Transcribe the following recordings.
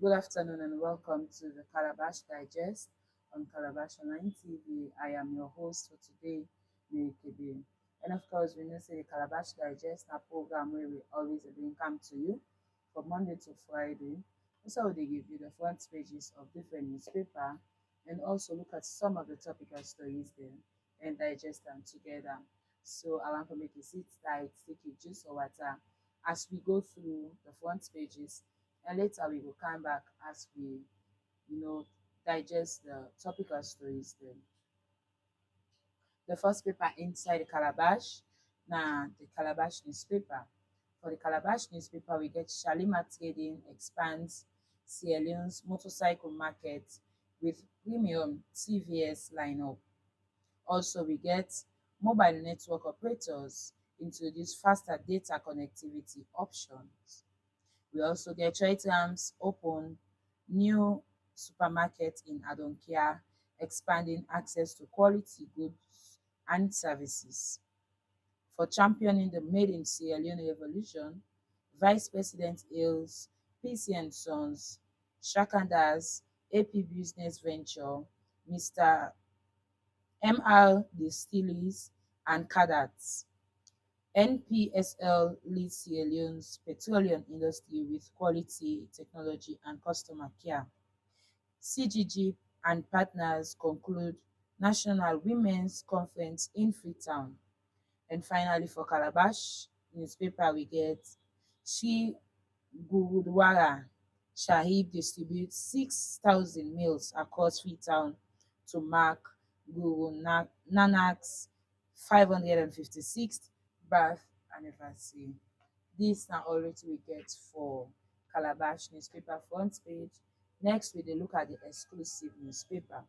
Good afternoon and welcome to the Calabash Digest on Calabash Online TV. I am your host for today, Mary Kebe. And of course, we know say the Calabash Digest a program where we always bring come to you from Monday to Friday. Also, they give you the front pages of different newspaper and also look at some of the topical stories there and digest them together. So I want to make you sit tight, take your juice or water as we go through the front pages, and later we will come back as we, you know, digest the topical stories then. The first paper inside the Calabash, now the Calabash newspaper. For the Calabash newspaper, we get Shalima Trading expands Sierra Leone's motorcycle market with premium TVS lineup. Also, we get mobile network operators introduce faster data connectivity options. We also get Trade-Rams open new supermarket in Adonkia, expanding access to quality goods and services. For championing the Made in Sierra Leone revolution, Vice President hails PC and Sons, Shakanda's AP Business Venture, Mr. MR Distilleries and Cadats. NPSL leads Sierra Leone's petroleum industry with quality, technology, and customer care. CGG and partners conclude National Women's Conference in Freetown. And finally, for Calabash newspaper, we get Sri Gurudwara Sahib distributes 6,000 meals across Freetown to mark Nanak's 556th birth anniversary. This now already we get for Calabash newspaper front page. Next, we dey look at the exclusive newspaper.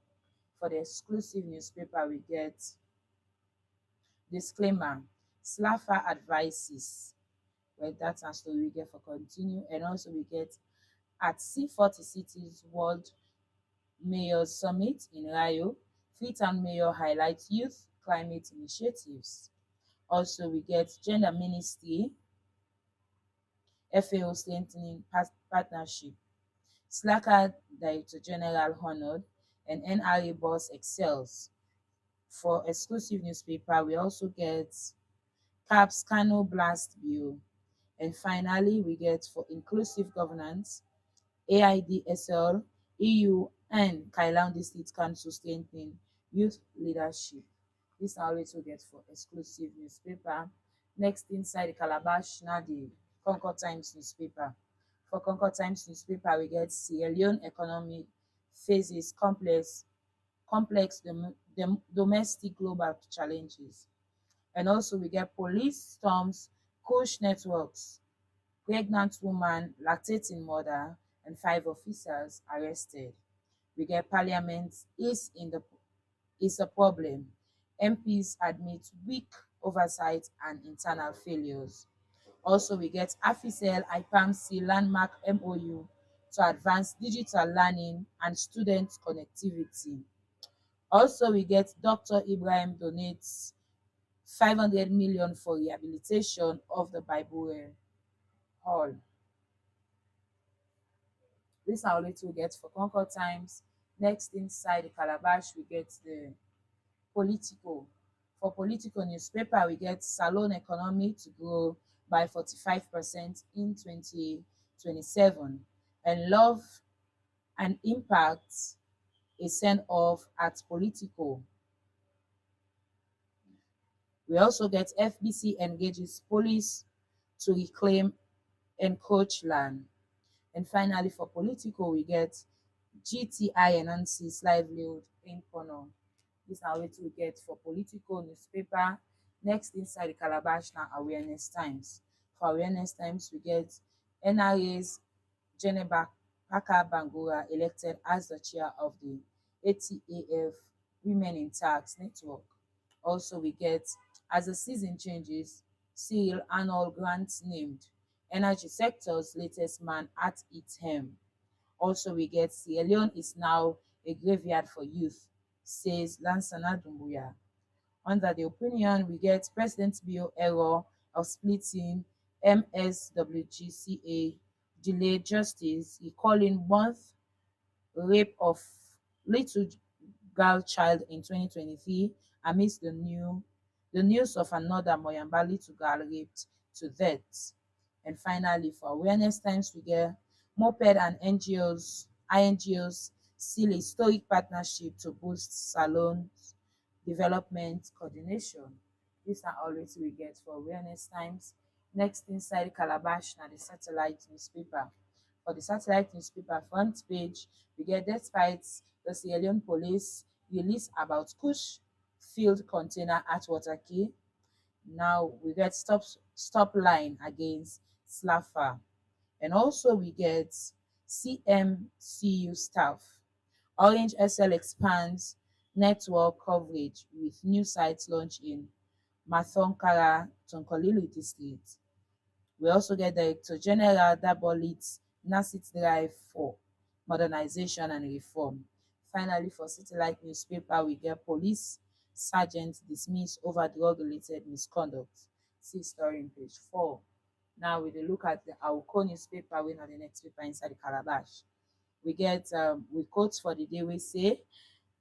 For the exclusive newspaper, we get disclaimer, Slaffer advises. Well, that's a story we get for continue. And also we get at C40 Cities World Mayors Summit in Rio, Freetown Mayor highlights youth climate initiatives. Also, we get Gender Ministry, FAO strengthening partnership, Slacker Director General honored, and NRA boss excels. For exclusive newspaper, we also get CAPS Kano Blast Bill. And finally, we get for inclusive governance, AIDSL, EU, and Kailan District Council strengthening youth leadership. This are always we get for exclusive newspaper. Next, inside the Calabash, now the Concord Times newspaper. For Concord Times newspaper, we get Sierra Leone economy faces complex domestic global challenges. And also we get police storms, coach networks, pregnant woman, lactating mother, and 5 officers arrested. We get parliament is a problem. MPs admit weak oversight and internal failures. Also, we get AFICEL IPAMC landmark MOU to advance digital learning and student connectivity. Also, we get Dr. Ibrahim donates 500 million for rehabilitation of the Bible Hall. These are only two get for Concord Times. Next, inside the Calabash, we get the Politico. For Politico newspaper, we get Salon economy to grow by 45% in 2027. And Love and Impact a send off at Politico. We also get FBC engages police to reclaim encroached land. And finally, for Politico, we get GTI enhances livelihood in Kono. These are what we get for Politico newspaper. Next, inside the Calabash now Awareness Times. For Awareness Times, we get NRA's Geneva Paka Bangura elected as the chair of the ATAF Women in Tax Network. Also, we get as the season changes, seal annual grants named energy sector's latest man at its helm. Also, we get Sierra Leone is now a graveyard for youth, says Lansana Dumbuya. Under the opinion, we get President Bill error of splitting MSWGCA delayed justice. He called in month rape of little girl child in 2023 amidst the news of another Moyambali to girl raped to death. And finally, for awareness times, we get Moped and INGOs seal a historic partnership to boost salons development coordination. These are all wetin we get for awareness times. Next inside Calabash na the satellite newspaper. For the satellite newspaper front page, we get despite the Sierra Leone police release about Kush field container at Waterkey. Now we get stop line against Slaffer. And also we get CMCU staff. Orange SL expands network coverage with new sites launched in Mathonkara, Tonkolili district. We also get Director General Dabolit's NASIT drive for modernization and reform. Finally, for Satellite newspaper, we get police sergeant dismissed over drug-related misconduct. See story in page 4. Now we dey look at the Auko newspaper, wey na the next paper inside the Calabash. We get we quote for the day we say,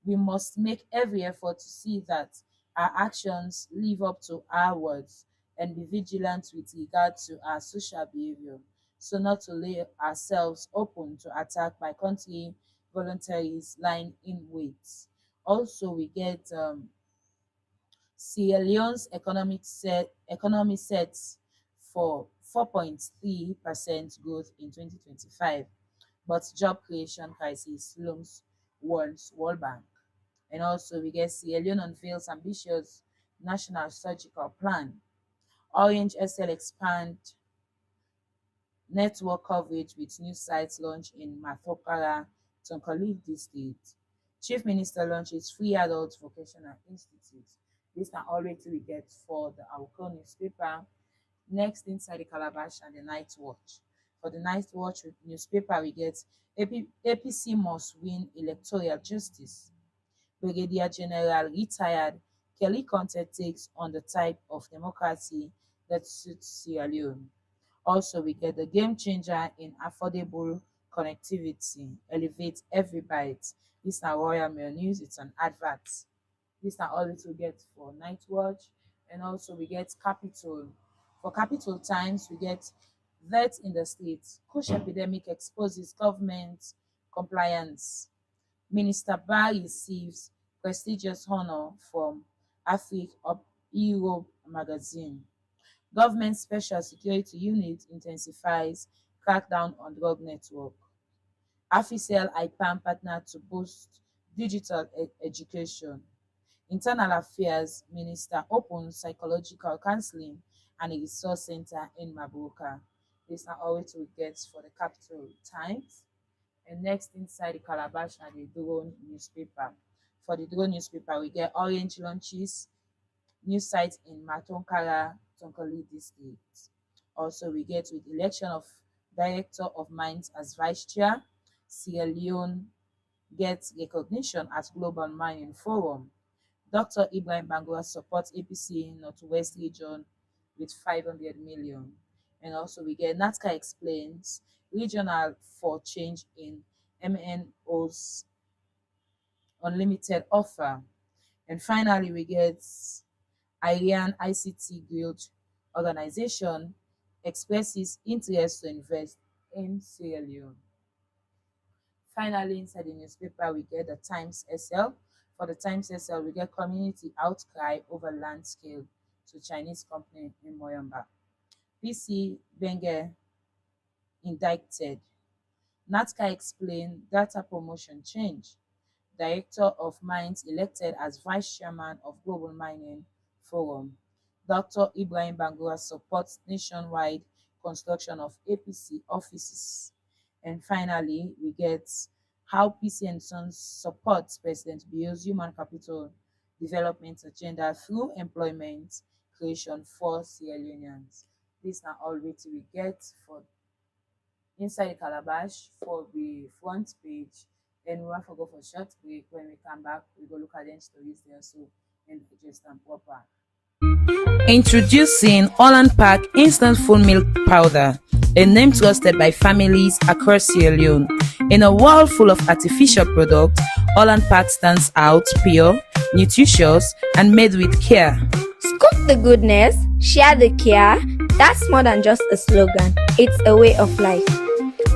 we must make every effort to see that our actions live up to our words and be vigilant with regard to our social behavior, so not to lay ourselves open to attack by country voluntaries lying in wait. Also, we get Sierra Leone's economy sets for 4.3% growth in 2025, but job creation crisis looms, warns World Bank. And also we get Sierra Leone unveils ambitious national surgical plan. Orange SL expand network coverage with new sites launched in Mathokara, Tonkoli district. Chief Minister launches free adult vocational institute. These are all we get for the Awoko newspaper. Next inside the Calabash and the Night Watch. For the Night Watch newspaper, we get APC must win electoral justice. Brigadier General retired Kelly Conte takes on the type of democracy that suits Sierra Leone. Also, we get the game changer in affordable connectivity, elevate every bite. This na Royal Mail News, it's an advert. These are all we get for Night Watch. And also we get Capital. For Capital Times, we get vet in the states. Kush epidemic exposes government compliance. Minister Barr receives prestigious honor from Africa of Europe magazine. Government Special Security Unit intensifies crackdown on drug network. AFICEL IPAM partner to boost digital education. Internal Affairs Minister opens psychological counseling and a resource center in Mabuka. These are all we get for the Capital Times. And next inside the Calabash and the Drone newspaper. For the Drone newspaper, we get Orange launches new site in Matonkara, Tonkoli district. Also, we get with election of Director of Mines as Vice Chair, Sierra Leone gets recognition at Global Mining Forum. Dr. Ibrahim Bangura supports APC in Northwest region with 500 million. And also we get NATCA explains regional for change in MNO's unlimited offer. And finally, we get Iran ICT Guild organization expresses interest to invest in Sierra Leone. Finally, inside the newspaper, we get the Times SL. For the Times SL, we get community outcry over land scale to Chinese company in Moyamba. PC Benge indicted. NATCA explained data promotion change. Director of Mines elected as Vice Chairman of Global Mining Forum. Dr. Ibrahim Bangura supports nationwide construction of APC offices. And finally, we get how PC and Sons supports President Bio's human capital development agenda through employment creation for Sierra Leoneans. These are all we get for inside the Calabash for the front page. And we want to go for a short break. When we come back, we go look at the stories there so and just and proper. Introducing Holland Park Instant Full Milk Powder. a name trusted by families across Sierra Leone. In a world full of artificial products, Holland Park stands out pure, nutritious, and made with care. Scoop the goodness, share the care. That's more than just a slogan, it's a way of life.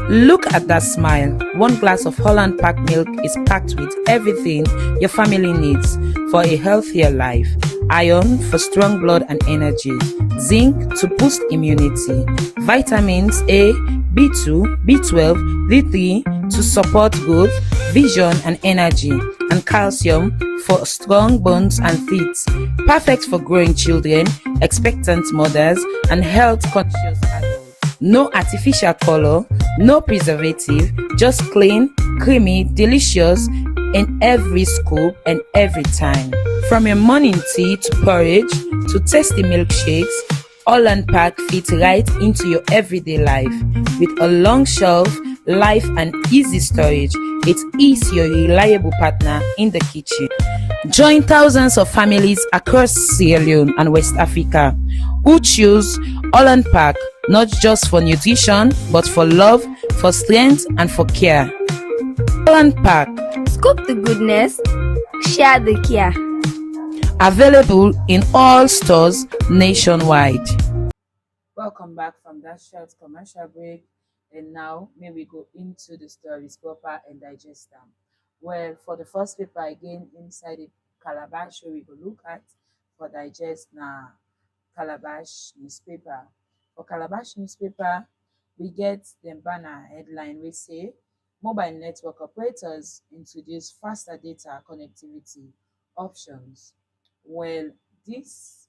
Look at that smile. One glass of Holland Park milk is packed with everything your family needs for a healthier life. Iron for strong blood and energy, zinc to boost immunity, vitamins A, B2, B12, D3 to support growth, vision and energy, and calcium for strong bones and teeth. Perfect for growing children, expectant mothers, and health conscious adults. No artificial color, no preservative, just clean, creamy, delicious in every scoop and every time. From your morning tea to porridge to tasty milkshakes, Holland Park fits right into your everyday life. With a long shelf life and easy storage, it is your reliable partner in the kitchen. Join thousands of families across Sierra Leone and West Africa who choose Holland Park not just for nutrition but for love, for strength, and for care. Holland Park, Scoop the goodness, share the care. Available in all stores nationwide. Welcome back from that short commercial break. And now, may we go into the stories proper and digest them. Well, for the first paper again inside the Calabash, we go look at for digest now Calabash newspaper. For Calabash newspaper, we get the banner headline we say mobile network operators introduce faster data connectivity options. Well, this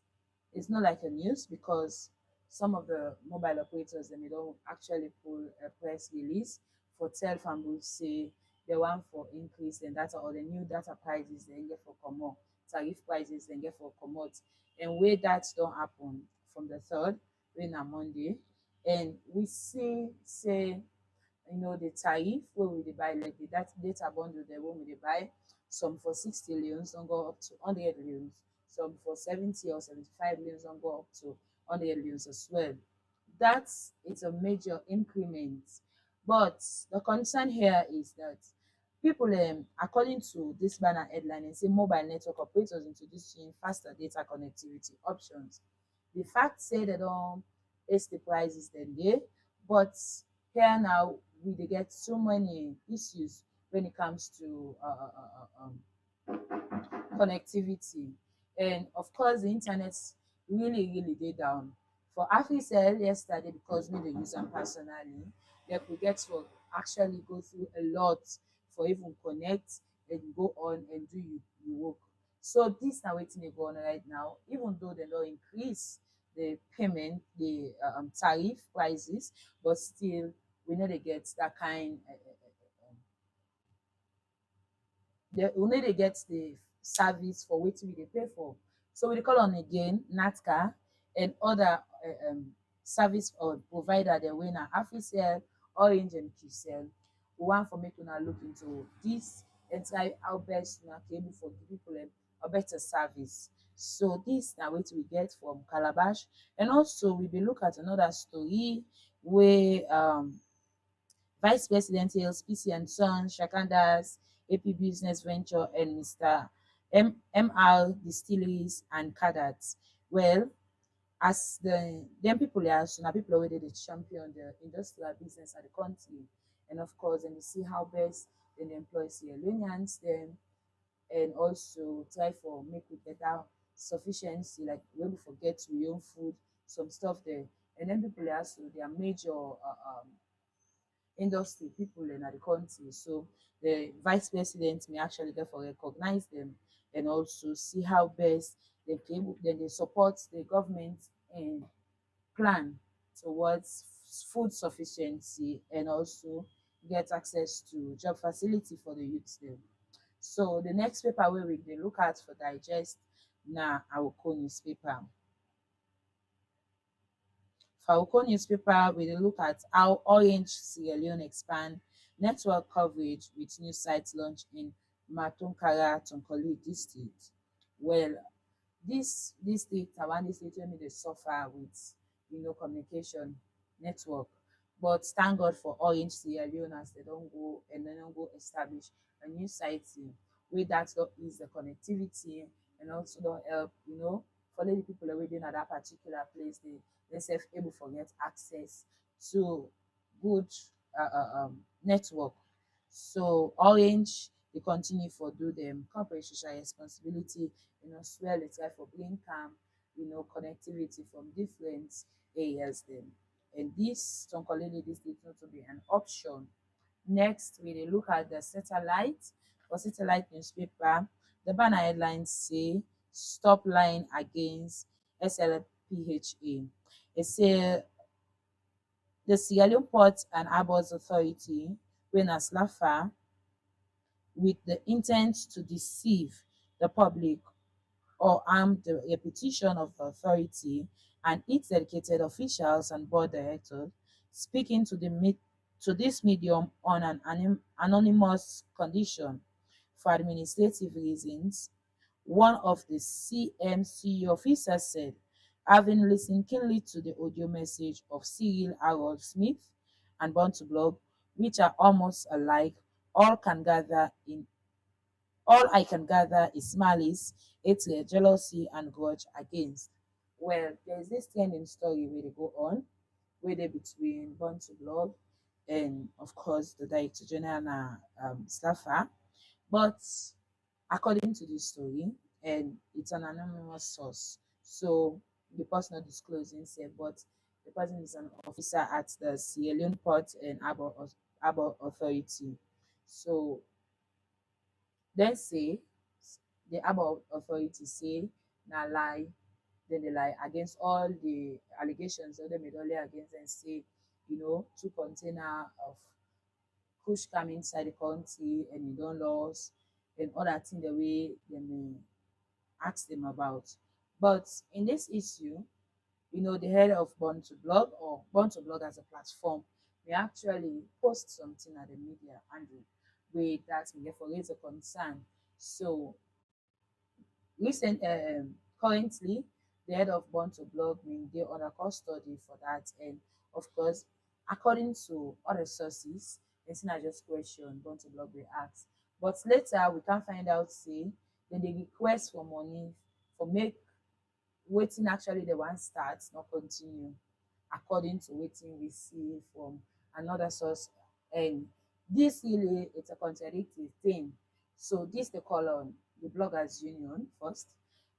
is not like a news because some of the mobile operators they don't actually pull a press release for telephone booths say they want for increase in data or the new data prices they get for comot, tariff prices they get for comot, and where that don't happen from the third, when na Monday, and we see say the tariff wey we dey buy like the data bundle dem wey we dey buy, some for 60 leones don go up to 100 leones, some for 70 or 75 leones don go up to 100 leones as well. That is a major increment, but the concern here is that people according to this banner headline e say mobile network operators introducing faster data connectivity options. The fact say they don raise the prices dem dey, but here now we dey get so many issues when it comes to connectivity, and of course the internet really dey down. For Africell yesterday, because me dey use am personally, dem we get to actually go through a lot for even connect and go on and do you work. So this na wetin dey go on right now, even though dem don increase the payment, the tariff prices, but still we no dey get that kind we no dey get the service for wetin we dey pay for. So we dey call on again NATCA and other service or provider dem wey na Africell, Orange and Qcell. We want for make una look into this and try how best una can able for give people a better service. So this na wetin we get from Calabash, and also we dey look at another story wey Vice President hails PC and Sons, Shakandas, AP Business Venture, and Mr. MR Distilleries and Cadats. Well, as them people are so now people already the champion the industrial business of the country, and of course, and we see how best then they employ Sierra Leoneans them, and also try for make with better sufficiency, like when we forget we own food, some stuff there, and then people are also their major industry people in the country. So the vice president may actually therefore recognize them and also see how best they can then they support the government and plan towards food sufficiency and also get access to job facility for the youth there. So the next paper where we dey look at for digest na our newspaper. For our newspaper, we dey look at how Orange Sierra Leone expand network coverage with new sites launch in Matonkara Tonkoli district. Well, this district na one district wey dey suffer with communication network. But thank God for Orange Sierra Leone as they don't go and then don't go establish a new site where that don't ease the connectivity and also don't help, for the people that within at that particular place, they self able to get access to good network. So Orange, they continue for do them corporate social responsibility, swell it's like for bring calm, connectivity from different areas then. And this Tonkolele, this is not to be an option. Next, we dey look at the satellite. For satellite newspaper, the banner headlines say stop lying against SLPHA. It say the Sierra Leone Port and Harbours Authority, wey na SLAFA, with the intent to deceive the public or harm the reputation of the authority and its dedicated officials and board directors, speaking to this medium on an anonymous condition for administrative reasons. One of the CMC officers said, having listened keenly to the audio message of Cyril Harold Smith and Born to Blog, which are almost alike, all can gather in all I can gather is malice, hatred, jealousy, and grudge against. Well, there is this trending story where they go on, where they between Born to Blog and, of course, the Director General Slaffer. But according to this story, and it's an anonymous source, so the person not disclosing himself, but the person is an officer at the Sierra Leone Port and Harbour Authority. So then say the Harbour Authority say na lie, then they lie against all the allegations that they made earlier against and say, two container of push come inside the country and you don't lose and other thing the way they may ask them about. But in this issue, the head of Born to Blog or Born to Blog as a platform may actually post something at the media and way that may for raise a concern. So currently, the head of Born to Blog mean they under custody for that, and of course, according to other sources, it's not just question Born to Blog they ask, but later we can find out say then they request for money for make waiting actually the one starts not continue according to waiting we see from another source. And this really it's a contradictory thing. So this they call on the bloggers union first,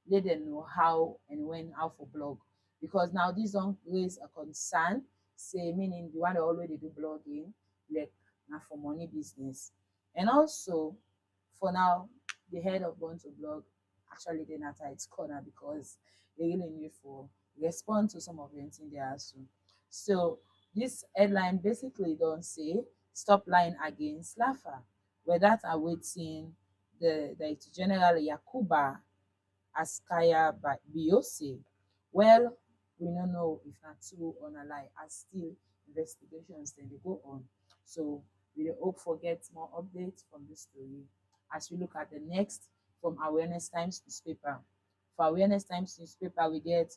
let them know how and when how for blog. Because now this don't raise a concern, say meaning the one that already do blogging, like now for money business. And also for now, the head of Born to Blog actually then at its corner because they really need for respond to some of the things they ask you. So this headline basically don't say stop lying against Lafa. Where that awaiting the Director General Yakuba Askaya Biose. Well, we don't know if not true or not lie, as still investigations then they go on. So we hope for get more updates from this story as we look at the next from Awareness Times newspaper. For Awareness Times newspaper, we get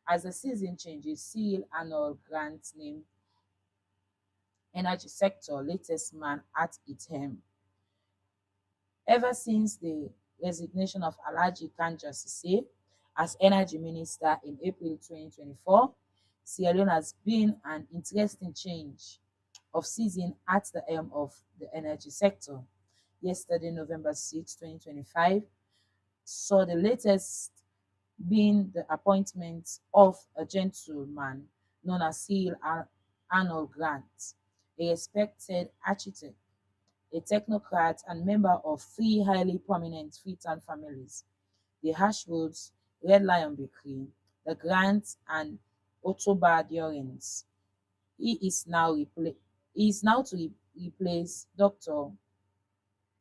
as the season changes, seal annual grant name energy sector latest man at its helm. Ever since the resignation of Alhaji Kanja Sise as energy minister in April 2024, Sierra Leone has been an interesting change of season at the helm of the energy sector. Yesterday, November 6, 2025, saw the latest being the appointment of a gentleman known as Arnold Grant, a respected architect, a technocrat, and member of three highly prominent Freetown families, the Ashwoods, Red Lion Bakery, the Grants, and Otoba Durans. He is now to replace Dr.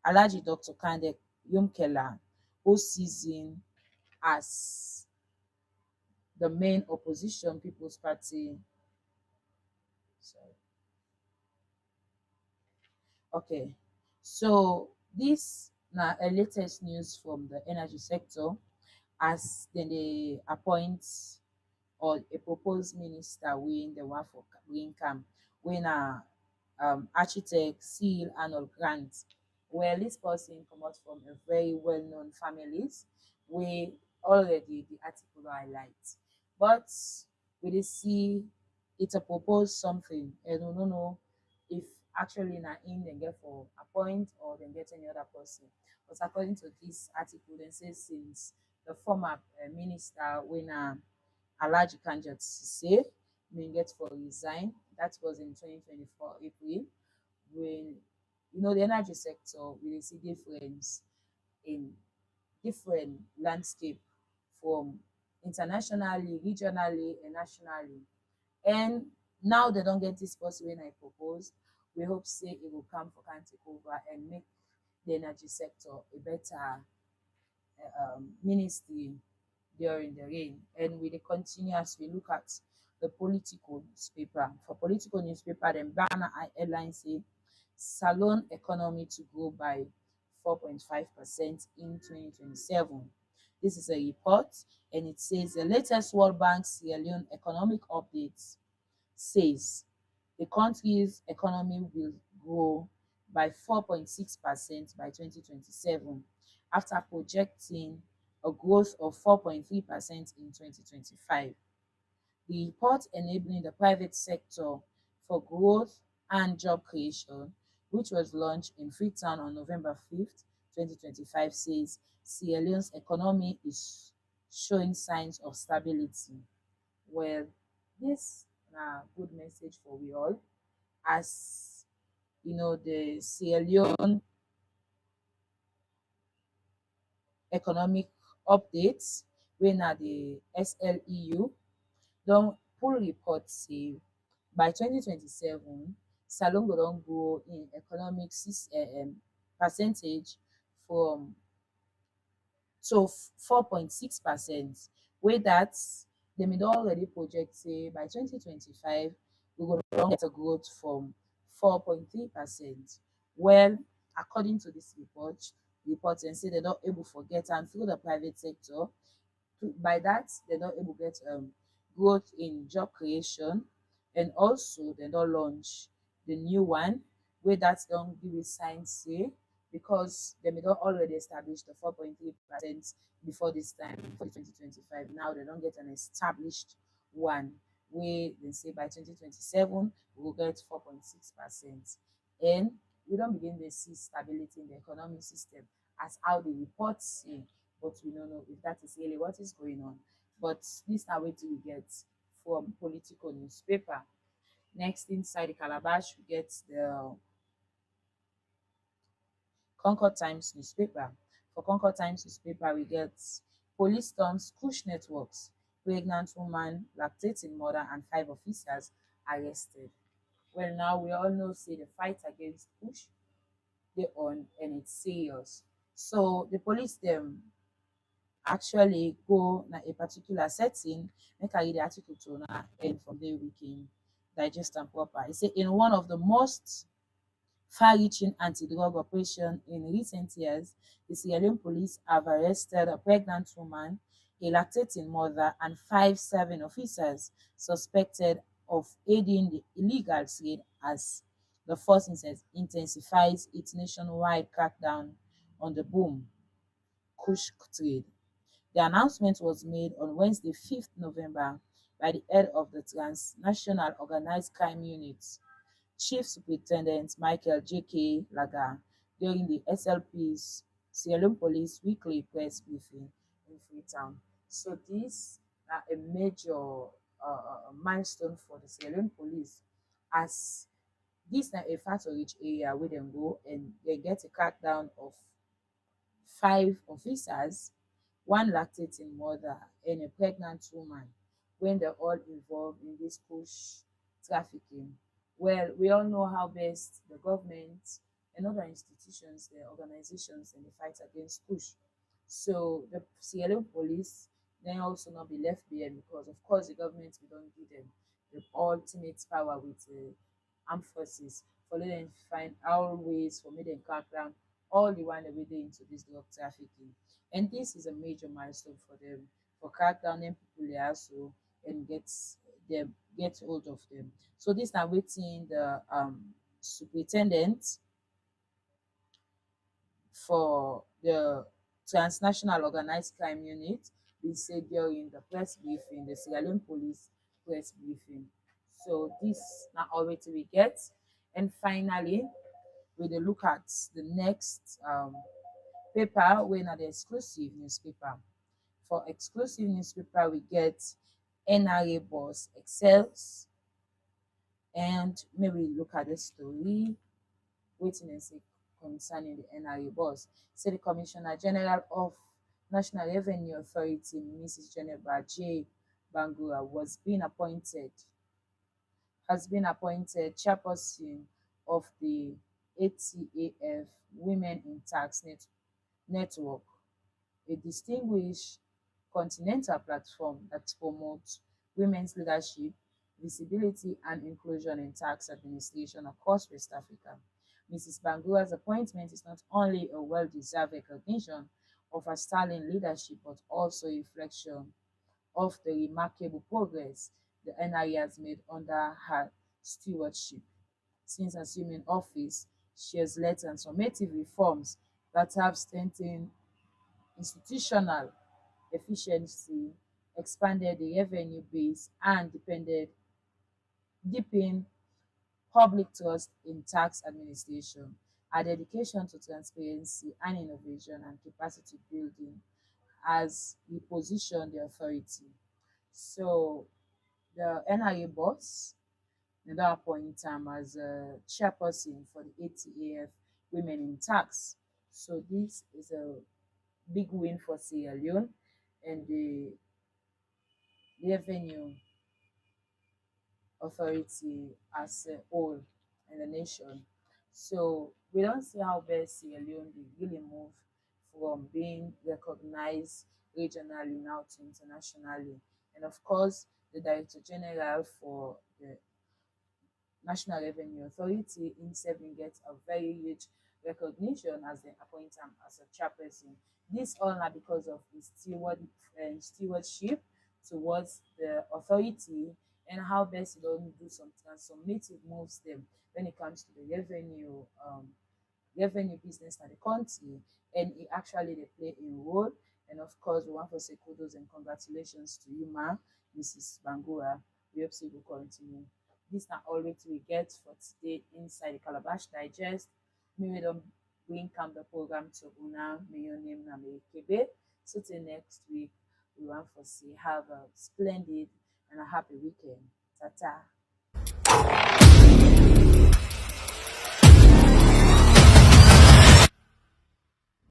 Alhaji Dr. Kande Yumkela, who sees him as the main opposition People's Party. Sorry. Okay, so this now a latest news from the energy sector as then they appoint or a proposed minister win the one for green camp winner, architect C. Arnold Grant. Well, this person comes from a very well-known families where already the article highlight. But we dey see it a propose something and we don't know if actually na in dem get for appoint or dem get any other person. But according to this article, dem say since the former minister wey na Alhaji Kanjat say may get for resign. That was in 2024 April when the energy sector we dey see difference in different landscape from internationally, regionally and nationally. And now they don't get this person when I propose. We hope say it will come for can take over and make the energy sector a better ministry during the reign. And we dey continue as we look at the political newspaper. For political newspaper, then banner headline say Salon economy to grow by 4.5% in 2027. This is a report and it says the latest World Bank Sierra Leone economic update says the country's economy will grow by 4.6% by 2027 after projecting a growth of 4.3% in 2025. The report enabling the private sector for growth and job creation, which was launched in Freetown on November 5th, 2025, says Sierra Leone's economy is showing signs of stability. Well, this na good message for we all as the Sierra Leone economic updates wey na the SLEU don pull report say by 2027 Salone go don grow in economic percentage from 4.6%, wey dat dem don already project say by 2025 we go don get a growth from 4.3%. Well, according to dis report dem say dem don able for get am through the private sector. By that dem don able get growth in job creation, and also dem don launch the new one wey dat don give a sign say because dem don already establish the 4.3% before this time, before 2025. Now dem don get an established one wey dem say by 2027 we go get 4.6%. And we don begin dey see stability in the economic system as how the report say, but we no know if that is really what is going on. But dis na wetin we get from political newspaper. Next, inside the Calabash we get the Concord Times newspaper. For Concord Times newspaper we get police storms Kush networks, pregnant woman, lactating mother and 5 officers arrested. Well, now we all know say the fight against Kush dey on and it's serious. So the police dem actually go na a particular setting. Make I read the article to una and from there we can digest am proper. E say in one of the most far-reaching anti-drug operation in recent years, the Sierra Leone police have arrested a pregnant woman, a lactating mother, and 5 serving officers suspected of aiding the illegal trade as the force intensifies its nationwide crackdown on the boom Kush trade. The announcement was made on Wednesday, 5th November, by the head of the Transnational Organized Crime Unit, Chief Superintendent Michael J.K. Lagar, during the SLP's Sierra Leone Police weekly press briefing in Freetown. So this a major milestone for the Sierra Leone Police, as this na a far to reach area where dem go and they get a crackdown of 5 officers, 1 lactating mother and a pregnant woman when they're all involved in this push trafficking. Well, we all know how best the government and other institutions, the organizations, and the fight against push. So the Sierra Leone police then also not be left behind because, of course, the government will don't give them the ultimate power with the armed forces for them to find all ways for me them crack down all the one that we dey into this drug trafficking. And this is a major milestone for them for crack down them people they also and get them get hold of them. So this na wetin the superintendent for the transnational organized crime unit bin say during the press briefing, the Sierra Leone police press briefing. So this na all wetin we get. And finally, we dey look at the next paper wey na the exclusive newspaper. For exclusive newspaper, we get NRA boss excels, and may we look at the story. Wetin dem say concerning the NRA boss. Say the Commissioner General of National Revenue Authority, Mrs. Geneva J. Bangura, has been appointed chairperson of the ATAF Women in Tax Network, a distinguished continental platform that promotes women's leadership, visibility, and inclusion in tax administration across West Africa. Mrs. Bangura's appointment is not only a well deserved recognition of her sterling leadership, but also a reflection of the remarkable progress the NIA has made under her stewardship. Since assuming office, she has led transformative reforms that have strengthened institutional efficiency, expanded the revenue base, and deepened public trust in tax administration. Our dedication to transparency and innovation and capacity building as we position the authority. So the NIA boss, they don appoint am as a chairperson for the ATAF Women in Tax. So this is a big win for Sierra Leone and the revenue authority as a whole in the nation. So we don't see how best Sierra Leone dey really move from being recognized regionally now to internationally. And of course, the Director General for the National Revenue Authority himself bin get a very huge recognition as dem appoint am as a chairperson. Dis all na because of his stewardship towards the authority and how best e don do some transformative moves dem when it comes to the revenue business na the country, and e actually dey play a role. And of course, we want to say kudos and congratulations to you, ma, Mrs. Bangura. We hope say you go continue. Dis na all wetin we get for today inside the Calabash Digest. Me we don bring am the program to una. May your name na Kebe. So till next week, we want to say have a splendid and a happy weekend. Ta ta.